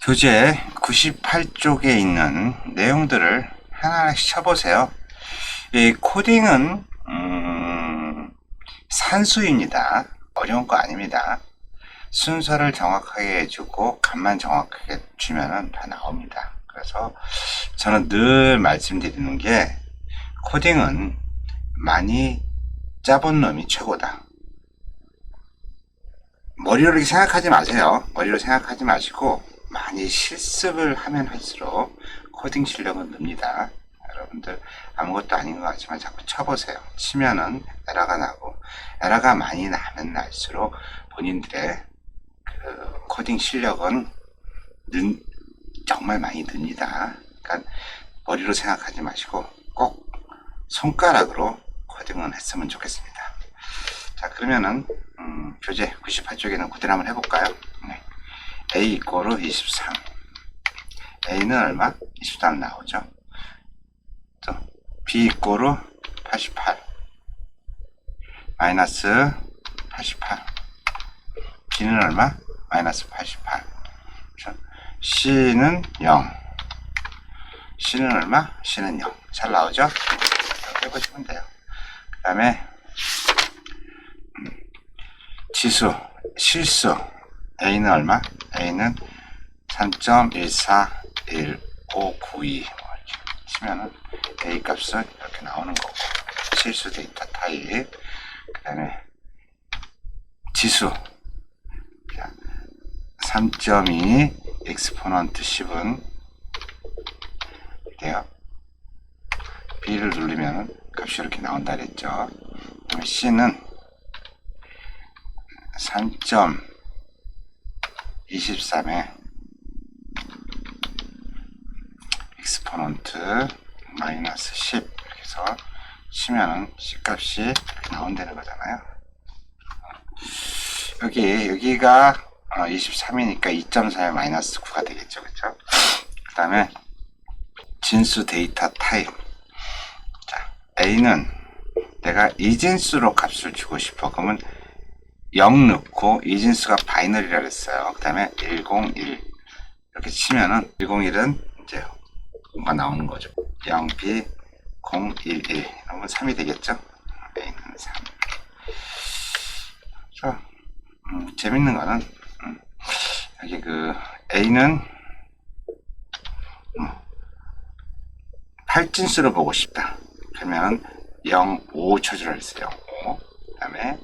교재 98쪽에 있는 내용들을 하나씩 쳐보세요. 이 코딩은 산수입니다. 어려운 거 아닙니다. 순서를 정확하게 해주고 값만 정확하게 주면은 다 나옵니다. 그래서 저는 늘 말씀드리는 게 코딩은 많이 짜본 놈이 최고다. 머리로 이렇게 생각하지 마세요. 머리로 생각하지 마시고 많이 실습을 하면 할수록 코딩 실력은 늡니다. 여러분들 아무것도 아닌 것 같지만 자꾸 쳐보세요. 치면은 에러가 나고, 에러가 많이 나면 날수록 본인들의 그 코딩 실력은 정말 많이 늡니다. 그러니까 머리로 생각하지 마시고 꼭 손가락으로 코딩은 했으면 좋겠습니다. 자, 그러면은 교재 98쪽에는 그대로 한번 해볼까요? 네. A 이꼬르 23. A는 얼마? 23 나오죠. 또 B 이꼬르 88. 마이너스 88. B는 얼마? 마이너스 88. 그렇죠? C는 0. C는 얼마? C는 0. 잘 나오죠? 이렇게 해보시면 돼요. 그 다음에 지수, 실수. A는 얼마? A는 3.141592 이렇게 치면은 A 값은 이렇게 나오는 거고, 실수 데이터 타입. 그 다음에 지수 3.2 엑스포넌트 10은 이래요. B를 누르면 값이 이렇게 나온다 그랬죠. 그 다음에 C는 3.23에 엑스포넌트 마이너스 10 이렇게 해서 치면은 C값이 이렇게 나온다는 거잖아요. 여기가 23이니까 2.4에 마이너스 9가 되겠죠. 그쵸? 그 다음에 진수 데이터 타입. 자, A는 내가 이진수로 값을 주고 싶어. 그러면 0 넣고 이진수가 바이너리라 그랬어요. 그 다음에 101 이렇게 치면은 101은 이제 뭐가 나오는 거죠. 0B 011 그러면 3이 되겠죠. A는 3. 자, 재밌는 거는 여기 그 A는 8진수로 보고 싶다. 그러면 0, 5 쳐주라 했어요. 5. 그 다음에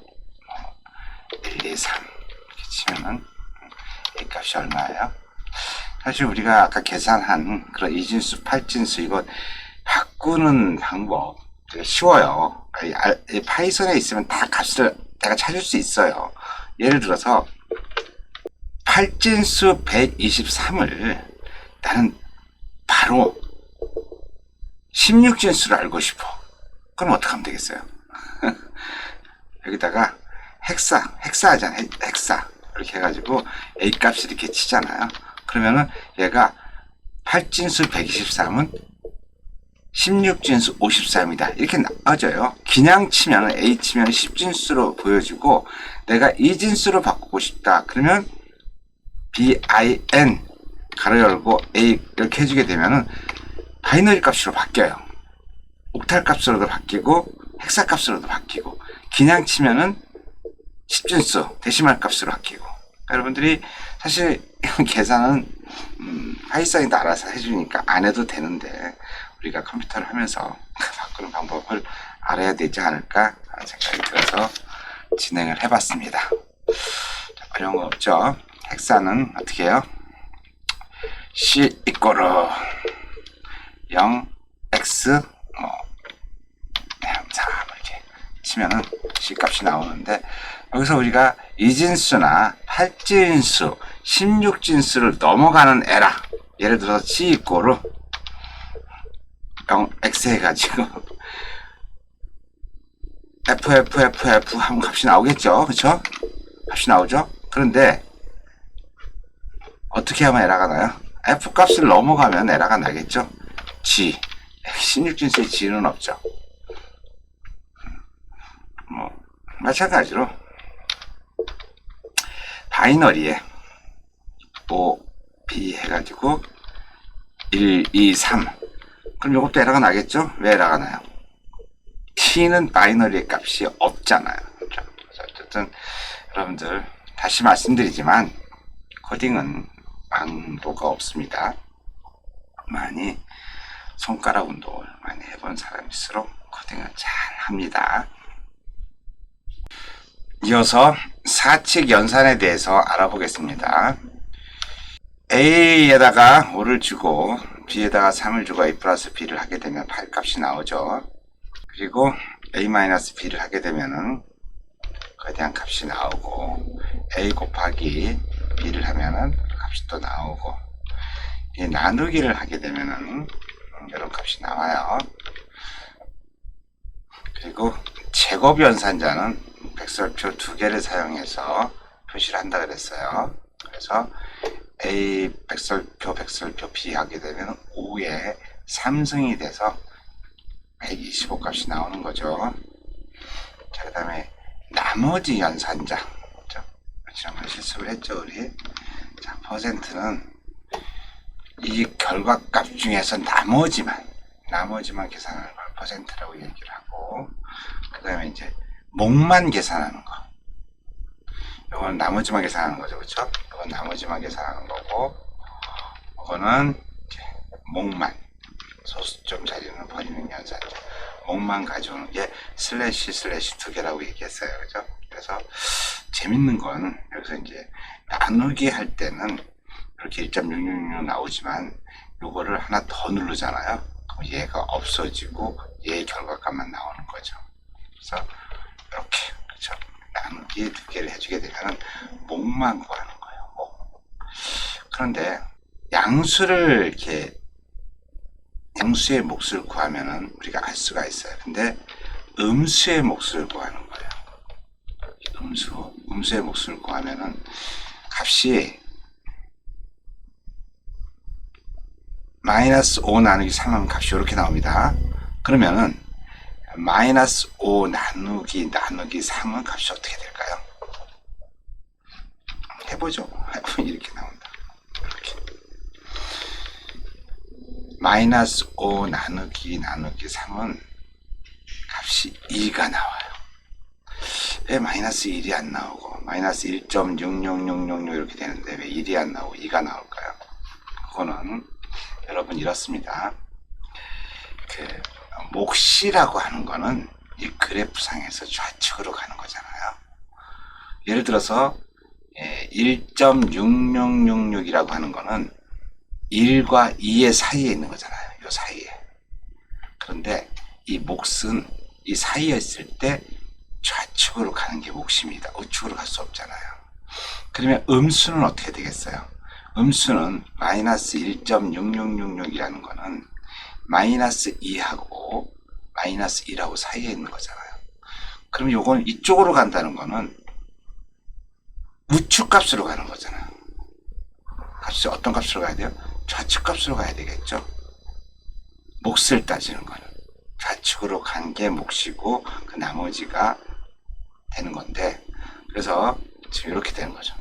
1, 2, 3 이렇게 치면은 A 값이 얼마예요? 사실 우리가 아까 계산한 그런 이진수, 8진수 이거 바꾸는 방법 되게 쉬워요. 파이썬에 있으면 다 값을 내가 찾을 수 있어요. 예를 들어서 8진수 123을 나는 바로 16진수를 알고 싶어. 그럼 어떻게 하면 되겠어요? 여기다가 헥사 하잖아요. 헥사 이렇게 해가지고 A 값을 이렇게 치잖아요. 그러면은 얘가 8진수 123은 16진수 53이다. 이렇게 나와져요. 그냥 치면 A 치면 10진수로 보여주고 내가 2진수로 바꾸고 싶다. 그러면 bin 가로 열고 A 이렇게 해주게 되면은 바이너리 값으로 바뀌어요. 옥탈 값으로도 바뀌고 헥사 값으로도 바뀌고 그냥 치면은 10진수 데시말 값으로 바뀌고. 그러니까 여러분들이 사실 계산은 파이썬이 알아서 해주니까 안 해도 되는데 우리가 컴퓨터를 하면서 바꾸는 방법을 알아야 되지 않을까 하는 생각이 들어서 진행을 해봤습니다. 자, 어려운 거 없죠? 헥사는 어떻게 해요? C 이꼬르 0 x 3 이렇게 치면은 C 값이 나오는데, 여기서 우리가 이진수나 8진수, 16진수를 넘어가는 에러, 예를 들어서 C 이꼬르 0x 해가지고 f 하면 값이 나오겠죠. 그쵸? 값이 나오죠. 그런데 어떻게 하면 에러가 나요? f 값을 넘어가면 에러가 나겠죠. g 16진수의 g는 없죠. 뭐 마찬가지로 바이너리에 5, B 해가지고 1, 2, 3. 그럼 이것도 에러가 나겠죠? 왜 에러가 나요? t는 바이너리 값이 없잖아요. 그렇죠? 그래서 어쨌든 여러분들 다시 말씀드리지만 코딩은 왕도가 없습니다. 많이 손가락 운동을 많이 해본 사람일수록 코딩을 잘 합니다. 이어서 사칙 연산에 대해서 알아보겠습니다. A에다가 5를 주고 B에다가 3을 주고 A 플러스 B를 하게 되면 8 값이 나오죠. 그리고 A-B를 하게 되면은 그에 대한 값이 나오고 A 곱하기 B를 하면은 값이 또 나오고 이 나누기를 하게 되면은 이런 값이 나와요. 그리고 제곱 연산자는 백설표 두 개를 사용해서 표시를 한다 그랬어요. 그래서 A 백설표 B 하게 되면 5에 3승이 돼서 125 값이 나오는 거죠. 자, 그 다음에 나머지 연산자. 그렇죠? 지난번에 실습을 했죠, 우리. 자, 퍼센트는 이 결과값 중에서 나머지만 계산하는 걸 퍼센트라고 얘기를 하고, 그 다음에 이제 목만 계산하는 거. 이건 나머지만 계산하는 거죠, 그렇죠? 이건 나머지만 계산하는 거고, 이거는 이제 목만 소수점 자리는 버리는 연산자. 목만 가져오는 게 슬래시 두 개라고 얘기했어요, 그죠? 그래서 재밌는 건 여기서 이제 나누기 할 때는 이렇게 1.666 나오지만 요거를 하나 더 누르잖아요. 그럼 얘가 없어지고 얘의 결과값만 나오는 거죠. 그래서 이렇게 그렇죠? 나누기 두 개를 해주게 되면 목만 구하는 거예요. 목. 그런데 양수를 이렇게 양수의 몫을 구하면은 우리가 알 수가 있어요. 근데 음수의 몫을 구하는 거예요. 음수의 몫을 구하면은 값이 마이너스 5 나누기 3 하면 값이 이렇게 나옵니다. 그러면은 마이너스 5 나누기 3은 값이 어떻게 될까요? 해보죠. 이렇게 나온다. 이렇게. 마이너스 5 나누기 3은 값이 2가 나와요. 왜 마이너스 1이 안 나오고 마이너스 1.66666 이렇게 되는데 왜 1이 안 나오고 2가 나올까요? 그거는 여러분 이렇습니다. 그 몫이라고 하는 거는 이 그래프상에서 좌측으로 가는 거잖아요. 예를 들어서 1.6666이라고 하는 거는 1과 2의 사이에 있는 거잖아요. 요 사이에. 그런데 이 몫은 이 사이에 있을 때 좌측으로 가는 게 몫입니다. 우측으로 갈 수 없잖아요. 그러면 음수는 어떻게 되겠어요? 음수는 마이너스 1.6666이라는 거는 마이너스 2하고 마이너스 1하고 사이에 있는 거잖아요. 그럼 요건 이쪽으로 간다는 거는 우측 값으로 가는 거잖아요. 값이 어떤 값으로 가야 돼요? 좌측 값으로 가야 되겠죠. 몫을 따지는 거는 좌측으로 간 게 몫이고 그 나머지가 되는 건데, 그래서 지금 이렇게 되는 거죠.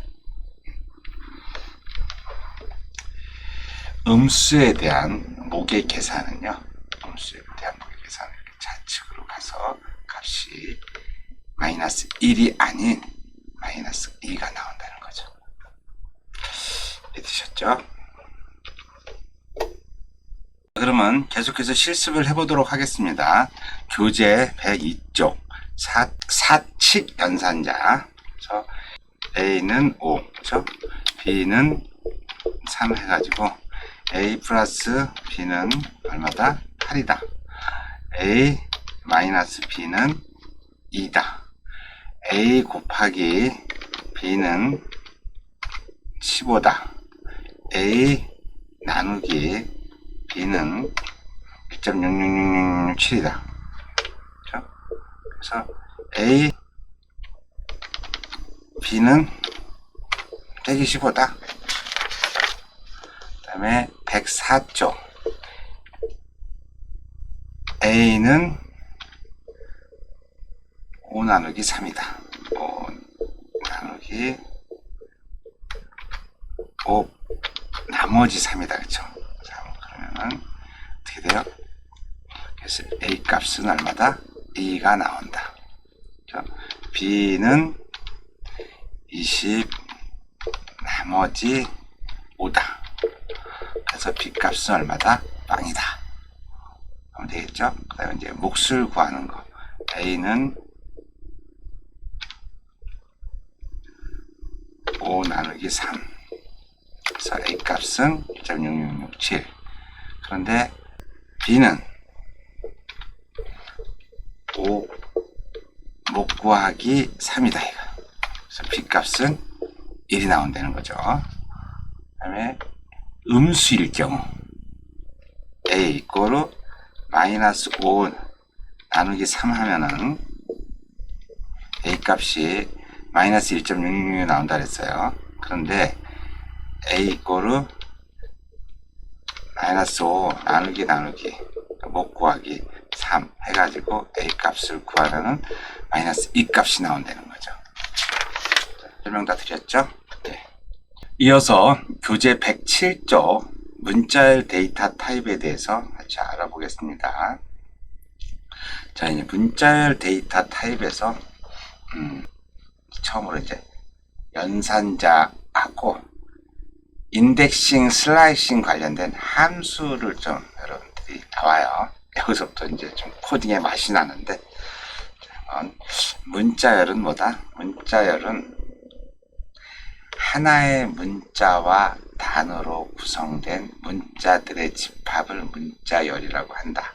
음수에 대한 목의 계산은요, 음수에 대한 목의 계산은 이렇게 좌측으로 가서 값이 마이너스 1이 아닌 마이너스 2가 나온다는 거죠. 이해되셨죠? 그러면 계속해서 실습을 해보도록 하겠습니다. 교재 102쪽 사칙 연산자. 그래서 A는 5, 그렇죠? B는 3 해가지고 A 플러스 B는 얼마다? 8이다. A 마이너스 B는 2다. A 곱하기 B는 15다. A 나누기 B는 1.66667이다. 그렇죠? 그래서 A, B는 125다. 그 다음에 104쪽 A는 5 나누기 3이다. 5 나누기 5 나머지 3이다. 그쵸? 3. 그러면은 어떻게 돼요? 그래서 A 값은 얼마다? 2가 나온다. 그쵸? B는 20 나머지 5다. 그래서 B 값은 얼마다? 빵이다. 그러면 되겠죠? 그 다음에 이제 몫을 구하는 거. A는 5 나누기 3. 그래서 A 값은 1.6667. 그런데 B는 5 목 구하기 3이다. 이거. 그래서 B 값은 1이 나온다는 거죠. 그 다음에 음수일 경우 A 이꼬르 마이너스 5 나누기 3 하면은 A 값이 마이너스 1.66 나온다 그랬어요. 그런데 A 이꼬르 마이너스 5 나누기 목 구하기 3 해가지고 A 값을 구하면은 마이너스 2 값이 나온다는 거죠. 설명 다 드렸죠? 네. 이어서 교재 107조 문자열 데이터 타입에 대해서 같이 알아보겠습니다. 자, 이제 문자열 데이터 타입에서 처음으로 이제 연산자하고 인덱싱, 슬라이싱 관련된 함수를 좀 여러분들이 나와요. 여기서부터 이제 좀 코딩의 맛이 나는데, 문자열은 뭐다? 문자열은 하나의 문자와 단어로 구성된 문자들의 집합을 문자열이라고 한다.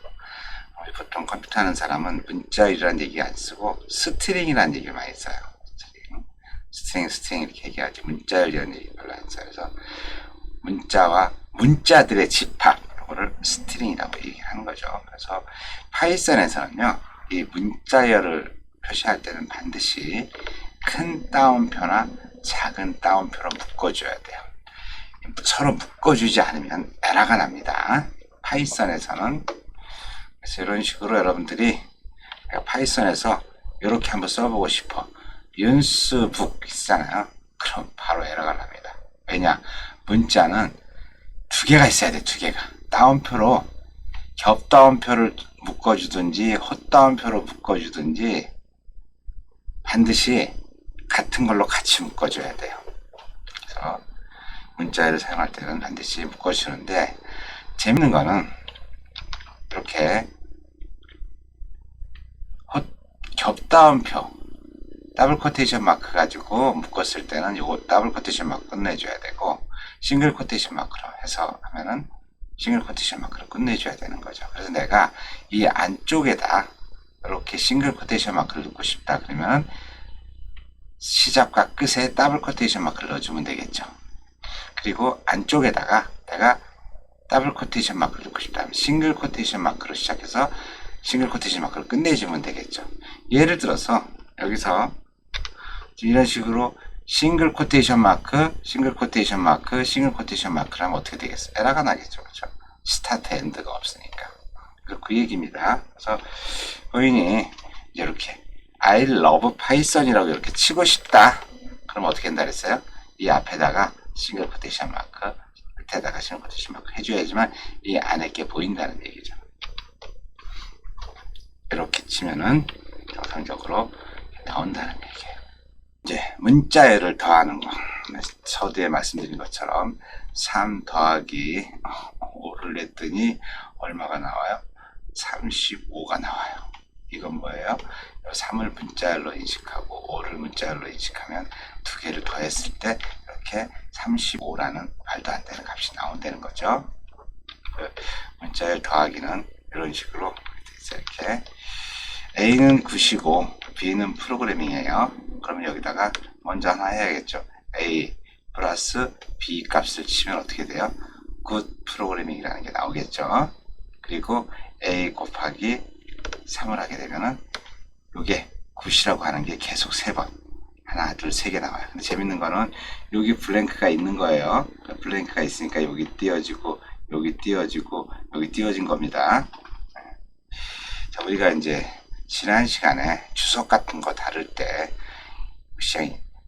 보통 컴퓨터 하는 사람은 문자열이라는 얘기 안 쓰고 스트링이라는 얘기를 많이 써요. 스트링 이렇게 얘기하지 문자열이라는 얘기 별로 안 써요. 그래서 문자와 문자들의 집합, 이거를 스트링이라고 얘기하는 거죠. 그래서 파이썬에서는요, 이 문자열을 표시할 때는 반드시 큰 따옴표나 작은 따옴표로 묶어줘야 돼요. 서로 묶어주지 않으면 에러가 납니다. 파이썬에서는. 그래서 이런 식으로 여러분들이 파이썬에서 이렇게 한번 써보고 싶어. 윤스북 있잖아요. 그럼 바로 에러가 납니다. 왜냐? 문자는 두 개가 있어야 돼. 두 개가. 따옴표로 겹따옴표를 묶어주든지 헛따옴표로 묶어주든지 반드시 같은 걸로 같이 묶어줘야 돼요. 그래서 문자열을 사용할 때는 반드시 묶어주는데, 재밌는 거는 이렇게 겹따옴표 더블 코테이션 마크 가지고 묶었을 때는 요거 더블 코테이션 마크 끝내줘야 되고, 싱글 코테이션 마크로 해서 하면은 싱글 코테이션 마크로 끝내줘야 되는 거죠. 그래서 내가 이 안쪽에다 이렇게 싱글 코테이션 마크를 넣고 싶다 그러면 시작과 끝에 더블 코테이션 마크를 넣어주면 되겠죠. 그리고 안쪽에다가 내가 더블 코테이션 마크를 넣고 싶다 하면 싱글 코테이션 마크로 시작해서 싱글 코테이션 마크를 끝내주면 되겠죠. 예를 들어서 여기서 이런 식으로 싱글 코테이션 마크, 싱글 코테이션 마크, 싱글 코테이션 마크를 하면 어떻게 되겠어요? 에러가 나겠죠. 그렇죠? 스타트 엔드가 없으니까. 그 얘기입니다. 그래서 고인이 이렇게 I love Python이라고 이렇게 치고 싶다. 그럼 어떻게 한다 그랬어요? 이 앞에다가 싱글 코테이션 마크, 밑에다가 싱글 코테이션 마크 해줘야지만 이 안에 게 보인다는 얘기죠. 이렇게 치면은 정상적으로 나온다는 얘기예요. 이제 문자열을 더하는 거. 서두에 말씀드린 것처럼 3 더하기 5를 냈더니 얼마가 나와요? 35가 나와요. 이건 뭐예요? 3을 문자열로 인식하고 5를 문자열로 인식하면 두 개를 더했을 때 이렇게 35라는 말도 안 되는 값이 나온다는 거죠. 문자열 더하기는 이런 식으로 이렇게 A는 9시고 B는 프로그래밍이에요. 그러면 여기다가 먼저 하나 해야겠죠. A 플러스 B 값을 치면 어떻게 돼요? 굿 프로그래밍이라는 게 나오겠죠. 그리고 A 곱하기 3을 하게 되면은 이게 굿이라고 하는 게 계속 3번 하나 둘 3개 나와요. 근데 재밌는 거는 여기 블랭크가 있는 거예요. 블랭크가 있으니까 여기 띄어지고 여기 띄어지고 여기 띄어진 겁니다. 자, 우리가 이제 지난 시간에 주석 같은 거 다룰 때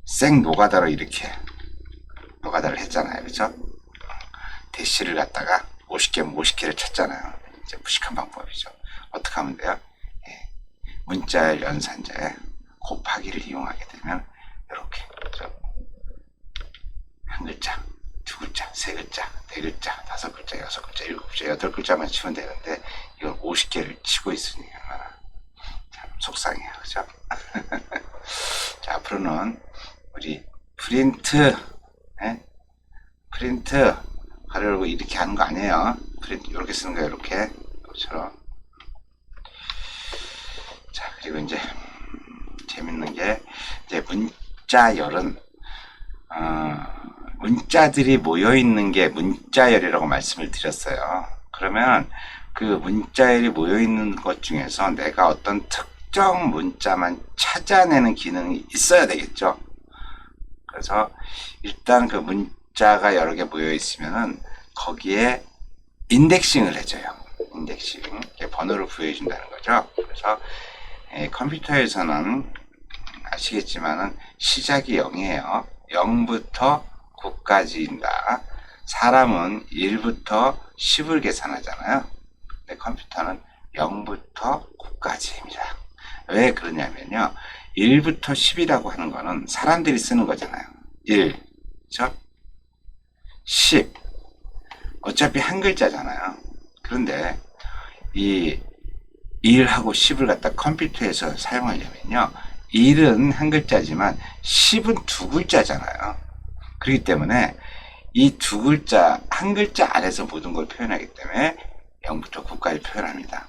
생 노가다로 이렇게 노가다를 했잖아요. 그렇죠? 대시를 갖다가 50개면 50개를 찾잖아요. 이제 무식한 방법이죠. 어떻게 하면 돼요? 예. 문자열 연산자에 곱하기를 이용하게 되면 이렇게 한 글자, 두 글자, 세 글자, 네 글자, 다섯 글자, 여섯 글자, 일곱 글자, 여덟 글자만 치면 되는데 이걸 50개를 치고 있으니 얼마나 참 속상해요. 그죠? 자, 앞으로는 우리 프린트, 예? 프린트 가로 열고 이렇게 하는 거 아니에요. 프린트 이렇게 쓰는 거예요. 이렇게 이것처럼. 자, 그리고 이제 재밌는 게 이제 문자열은 문자들이 모여 있는 게 문자열이라고 말씀을 드렸어요. 그러면 그 문자열이 모여 있는 것 중에서 내가 어떤 특정 문자만 찾아내는 기능이 있어야 되겠죠. 그래서 일단 그 문자가 여러 개 모여 있으면은 거기에 인덱싱을 해줘요. 인덱싱, 번호를 부여해 준다는 거죠. 그래서 컴퓨터에서는 아시겠지만은 시작이 0이에요. 0부터 9까지인다. 사람은 1부터 10을 계산하잖아요. 근데 컴퓨터는 0부터 9까지입니다. 왜 그러냐면요. 1부터 10이라고 하는 거는 사람들이 쓰는 거잖아요. 1, 그렇죠? 10. 어차피 한 글자잖아요. 그런데 이 1하고 10을 갖다 컴퓨터에서 사용하려면요. 1은 한 글자지만 10은 두 글자잖아요. 그렇기 때문에 이 두 글자, 한 글자 안에서 모든 걸 표현하기 때문에 0부터 9까지 표현합니다.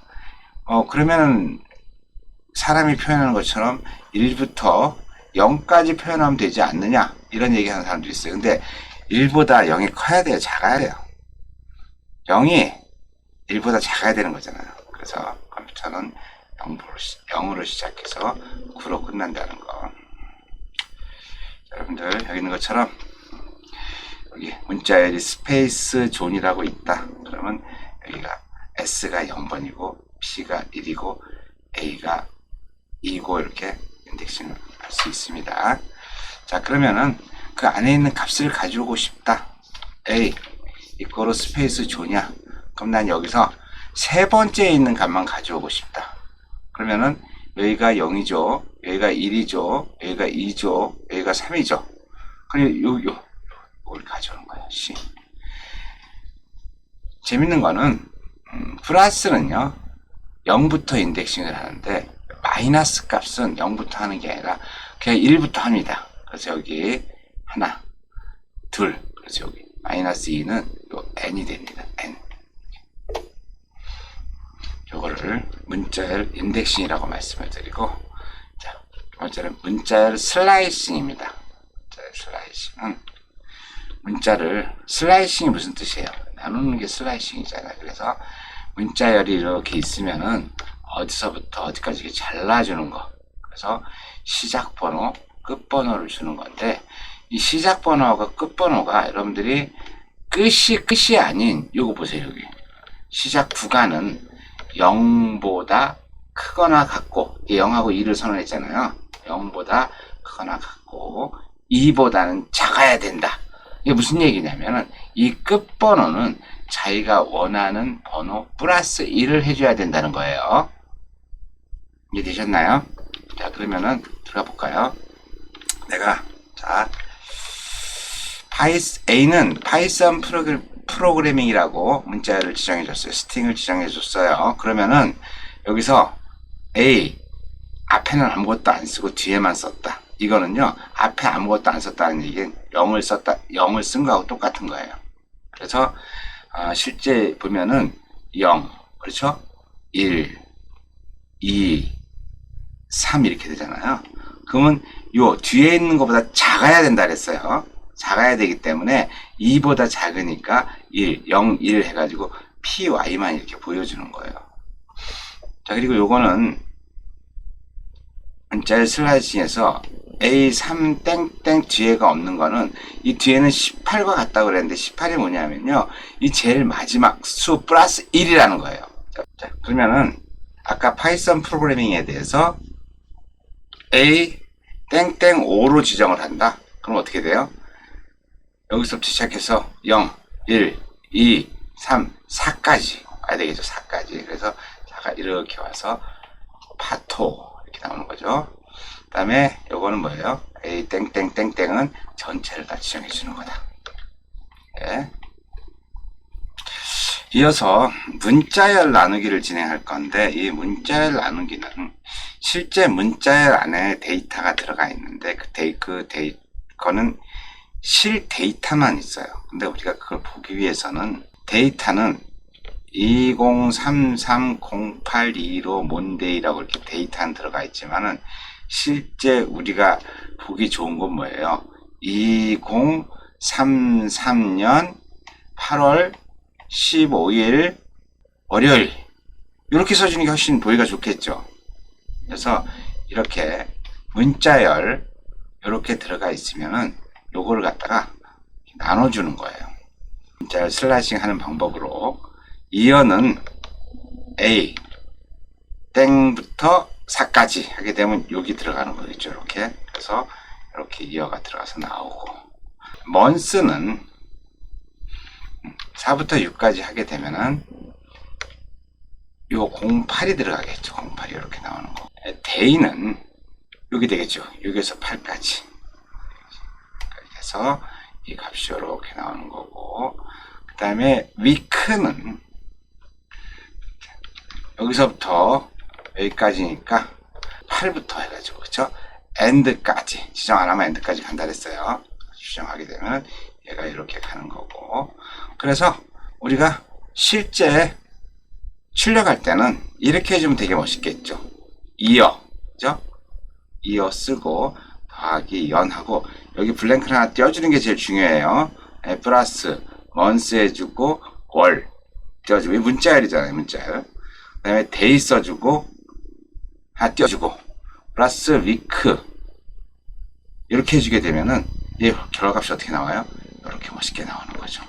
그러면 사람이 표현하는 것처럼 1부터 0까지 표현하면 되지 않느냐? 이런 얘기 하는 사람도 있어요. 근데 1보다 0이 커야 돼요. 작아야 돼요. 0이 1보다 작아야 되는 거잖아요. 그래서 컴퓨터는 0으로 시작해서 9로 끝난다는 거. 여러분들 여기 있는 것처럼 여기 문자열이 스페이스 존이라고 있다. 그러면 여기가 S가 0번이고 P가 1이고 A가 2고 이렇게 인덱싱을 할 수 있습니다. 자, 그러면은 그 안에 있는 값을 가지고 싶다. A 이거로 스페이스 존이야. 그럼 난 여기서 세 번째에 있는 값만 가져오고 싶다. 그러면은 여기가 0이죠. 여기가 1이죠. 여기가 2죠. 여기가 3이죠. 그리고 이걸 가져오는 거야. C. 재밌는 거는 플러스는요. 0부터 인덱싱을 하는데 마이너스 값은 0부터 하는 게 아니라 그냥 1부터 합니다. 그래서 여기 하나, 둘. 그래서 여기 마이너스 2는 요 n이 됩니다. n. 요거를 문자열 인덱싱이라고 말씀을 드리고, 자, 두 번째는 문자열 슬라이싱입니다. 문자열 슬라이싱은 슬라이싱이 무슨 뜻이에요? 나누는 게 슬라이싱이잖아요. 그래서 문자열이 이렇게 있으면은 어디서부터 어디까지 이렇게 잘라주는 거. 그래서 시작 번호, 끝 번호를 주는 건데, 이 시작 번호하고 끝 번호가 여러분들이 끝이 아닌 요거 보세요. 여기 시작 구간은 0보다 크거나 같고, 0하고 2를 선언했잖아요. 0보다 크거나 같고 2보다는 작아야 된다. 이게 무슨 얘기냐면은 이 끝번호는 자기가 원하는 번호 플러스 1을 해줘야 된다는 거예요. 이해되셨나요? 자, 그러면은 들어가 볼까요? 자, A는 파이썬 프로그래밍이라고 문자를 지정해 줬어요. 스트링을 지정해 줬어요. 그러면은 여기서 A 앞에는 아무것도 안 쓰고 뒤에만 썼다. 이거는요, 앞에 아무것도 안 썼다는 얘기는 0을 쓴 거하고 똑같은 거예요. 그래서 실제 보면은 0, 그렇죠? 1, 2, 3 이렇게 되잖아요. 그러면 요 뒤에 있는 것보다 작아야 된다 그랬어요. 작아야 되기 때문에 2보다 작으니까 1, 0, 1 해가지고 PY만 이렇게 보여주는 거예요. 자, 그리고 요거는 문자열 슬라이싱에서 A3 땡땡 뒤에가 없는 거는 이 뒤에는 18과 같다고 그랬는데 18이 뭐냐면요, 이 제일 마지막 수 플러스 1이라는 거예요. 자, 그러면은 아까 파이썬 프로그래밍에 대해서 A 땡땡 5로 지정을 한다. 그럼 어떻게 돼요? 여기서부터 시작해서 0, 1, 2, 3, 4까지 와야 되겠죠. 4까지. 그래서 4가 이렇게 와서 파토 이렇게 나오는 거죠. 그 다음에 요거는 뭐예요? A 땡땡땡땡은 전체를 다 지정해 주는 거다. 예. 이어서 문자열 나누기를 진행할 건데, 이 문자열 나누기는 실제 문자열 안에 데이터가 들어가 있는데 그거는 실 데이터만 있어요. 근데 우리가 그걸 보기 위해서는 데이터는 2033082로 몬데이라고 이렇게 데이터는 들어가 있지만은 실제 우리가 보기 좋은 건 뭐예요? 2033년 8월 15일 월요일 이렇게 써주는 게 훨씬 보기가 좋겠죠. 그래서 이렇게 문자열 이렇게 들어가 있으면은 요거를 갖다가 나눠주는 거예요. 문자열 슬라이싱 하는 방법으로 이어는 A 땡부터 4까지 하게 되면 여기 들어가는 거겠죠. 이렇게. 그래서 이렇게 이어가 들어가서 나오고, 먼스는 4부터 6까지 하게 되면은 요 08이 들어가겠죠. 08이 이렇게 나오는 거. 데이는 여기 되겠죠. 6에서 8까지. 그래서 이 값이 이렇게 나오는 거고, 그 다음에 위크는 여기서부터 여기까지니까 8부터 해가지고, 그쵸? 엔드까지. 지정 안 하면 엔드까지 간다 그랬어요. 지정하게 되면 얘가 이렇게 가는 거고. 그래서 우리가 실제 출력할 때는 이렇게 해주면 되게 멋있겠죠. 이어, 그죠? 이어 쓰고, 더하기 연하고, 여기 블랭크를 하나 띄워주는 게 제일 중요해요. 플러스, 먼스 해주고, 월 띄워주고, 이 문자열이잖아요, 문자열. 그 다음에 데이 써주고, 하나 띄워주고, 플러스 위크. 이렇게 해주게 되면은, 이 결과값이 어떻게 나와요? 이렇게 멋있게 나오는 거죠.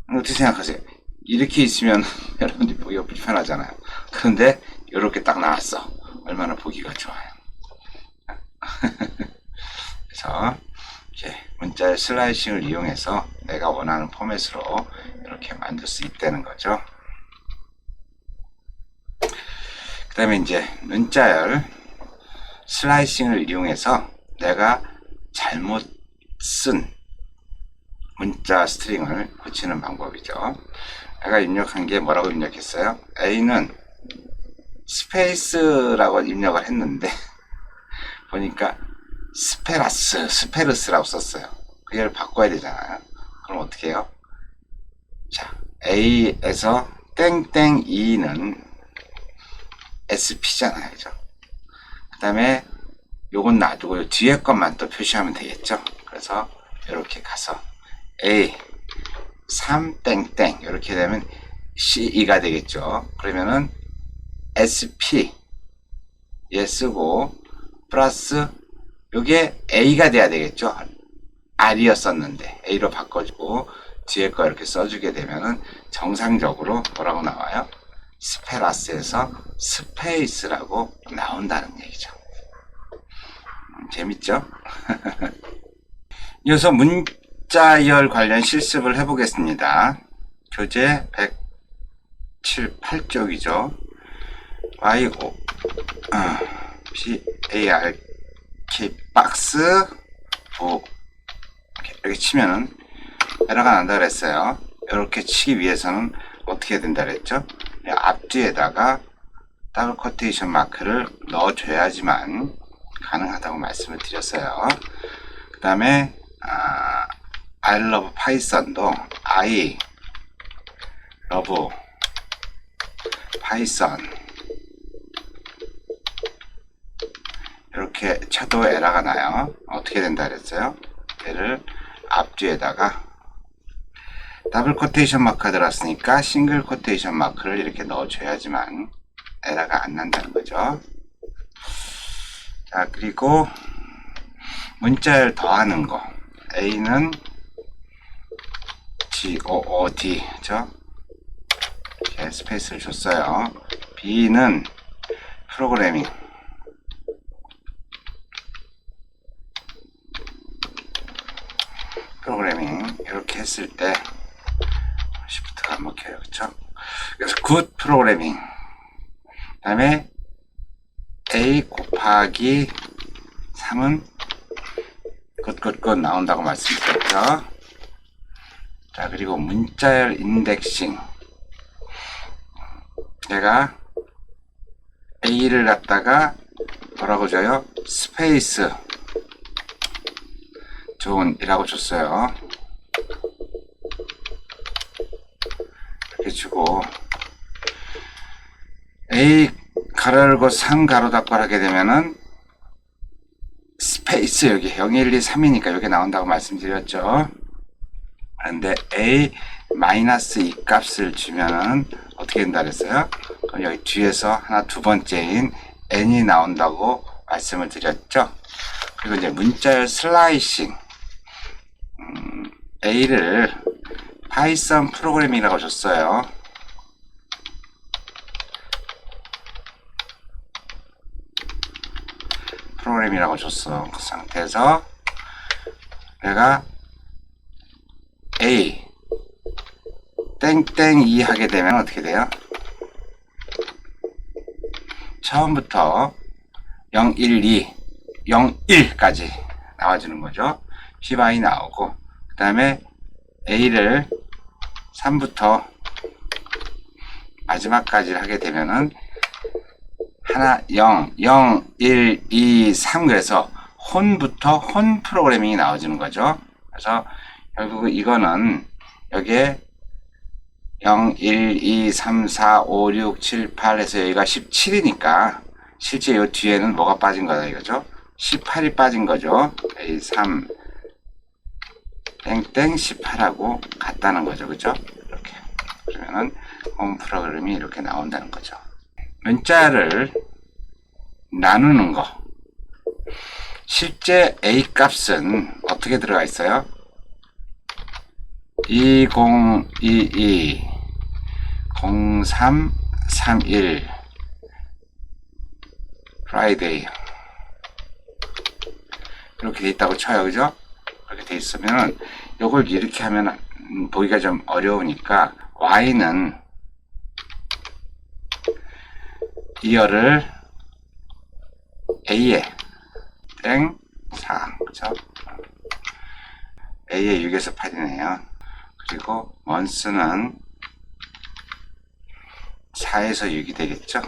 어떻게 생각하세요? 이렇게 있으면 여러분들이 보기가 불편하잖아요. 그런데 이렇게 딱 나왔어. 얼마나 보기가 좋아요. 그래서 이렇게 문자의 슬라이싱을 이용해서 내가 원하는 포맷으로 이렇게 만들 수 있다는 거죠. 그 다음에 이제 문자열 슬라이싱을 이용해서 내가 잘못 쓴 문자 스트링을 고치는 방법이죠. 내가 입력한 게 뭐라고 입력했어요? A는 스페이스라고 입력을 했는데 보니까 스페르스라고 썼어요. 그걸 바꿔야 되잖아요. 그럼 어떻게 해요? 자, A에서 땡땡 2는 SP잖아요. 그죠? 그 다음에 요건 놔두고 뒤에 것만 또 표시하면 되겠죠? 그래서 이렇게 가서 A 3땡땡 이렇게 되면 C2가 되겠죠. 그러면은 SP 얘 쓰고 플러스 요게 A가 돼야 되겠죠. R이었었는데 A로 바꿔주고 뒤에 거 이렇게 써주게 되면은 정상적으로 뭐라고 나와요? 스페라스에서 스페이스라고 나온다는 얘기죠. 재밌죠? 이어서 문자열 관련 실습을 해보겠습니다. 교재 178쪽이죠. YO PARK 박스 이렇게 치면은 에러가 난다 그랬어요. 이렇게 치기 위해서는 어떻게 된다 그랬죠? 앞뒤에다가 더블 코테이션 마크를 넣어줘야지만 가능하다고 말씀을 드렸어요. 그 다음에 I love Python도 I love Python 이렇게 쳐도 에러가 나요. 어떻게 된다 그랬어요? 얘를 앞뒤에다가 더블 코테이션 마크가 들어왔으니까 싱글 코테이션 마크를 이렇게 넣어줘야지만 에러가 안 난다는 거죠. 자, 그리고 문자열 더하는 거. A는 GOOD, 그죠? 이렇게 스페이스를 줬어요. B는 프로그래밍. 이렇게 했을 때 시프트가 안 먹혀요. 그쵸? 그래서 굿 프로그래밍. 그 다음에 A 곱하기 3은 굿 나온다고 말씀드렸죠. 자, 그리고 문자열 인덱싱. 제가 A를 갖다가 뭐라고 줘요? 스페이스 존이라고 줬어요. 이렇게 주고 A 가로 열고 3 가로 닫고 하게 되면은 스페이스 여기 0, 1, 2, 3이니까 여기 나온다고 말씀드렸죠. 그런데 A 마이너스 이 값을 주면은 어떻게 된다 그랬어요? 그럼 여기 뒤에서 하나 두 번째인 n이 나온다고 말씀을 드렸죠. 그리고 이제 문자열 슬라이싱. A를 파이썬 프로그래밍이라고 줬어요. 프로그램이라고 줬어. 그 상태에서 내가 A 땡땡 2 하게 되면 어떻게 돼요? 처음부터 0, 1, 2, 0, 1까지 나와주는 거죠. py 나오고 그 다음에 A를 3부터 마지막까지 하게 되면은 하나 0, 0, 1, 2, 3 그래서 혼부터 혼 프로그래밍이 나와주는 거죠. 그래서 결국 이거는 여기에 0, 1, 2, 3, 4, 5, 6, 7, 8 해서 여기가 17이니까 실제 이 뒤에는 뭐가 빠진 거다 이거죠. 18이 빠진 거죠. A 3 땡땡 18하고 같다는 거죠. 그죠? 이렇게. 그러면은 홈 프로그램이 이렇게 나온다는 거죠. 문자를 나누는 거. 실제 A 값은 어떻게 들어가 있어요? 2022 0331 프라이데이 이렇게 돼 있다고 쳐요. 그죠? 그렇게 돼 있으면 요걸 이렇게 하면 보기가 좀 어려우니까 y는 이어를 a에 땡 4 그죠? a에 6에서 8이네요. 그리고 month는 4에서 6이 되겠죠.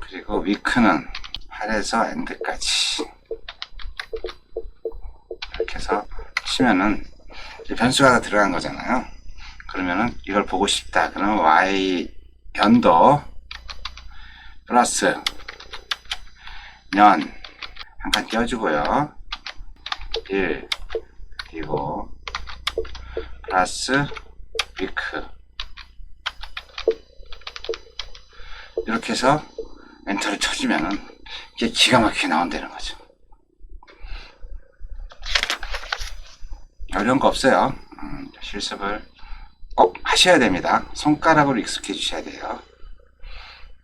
그리고 week는 8에서 end까지 이렇게 해서 치면은 변수가 다 들어간 거잖아요. 그러면은 이걸 보고 싶다. 그러면 y 연도 플러스 년 한 칸 띄워주고요. 1 그리고 플러스 위크 이렇게 해서 엔터를 쳐주면은 이게 기가 막히게 나온다는 거죠. 어려운 거 없어요. 실습을 꼭 하셔야 됩니다. 손가락으로 익숙해 주셔야 돼요.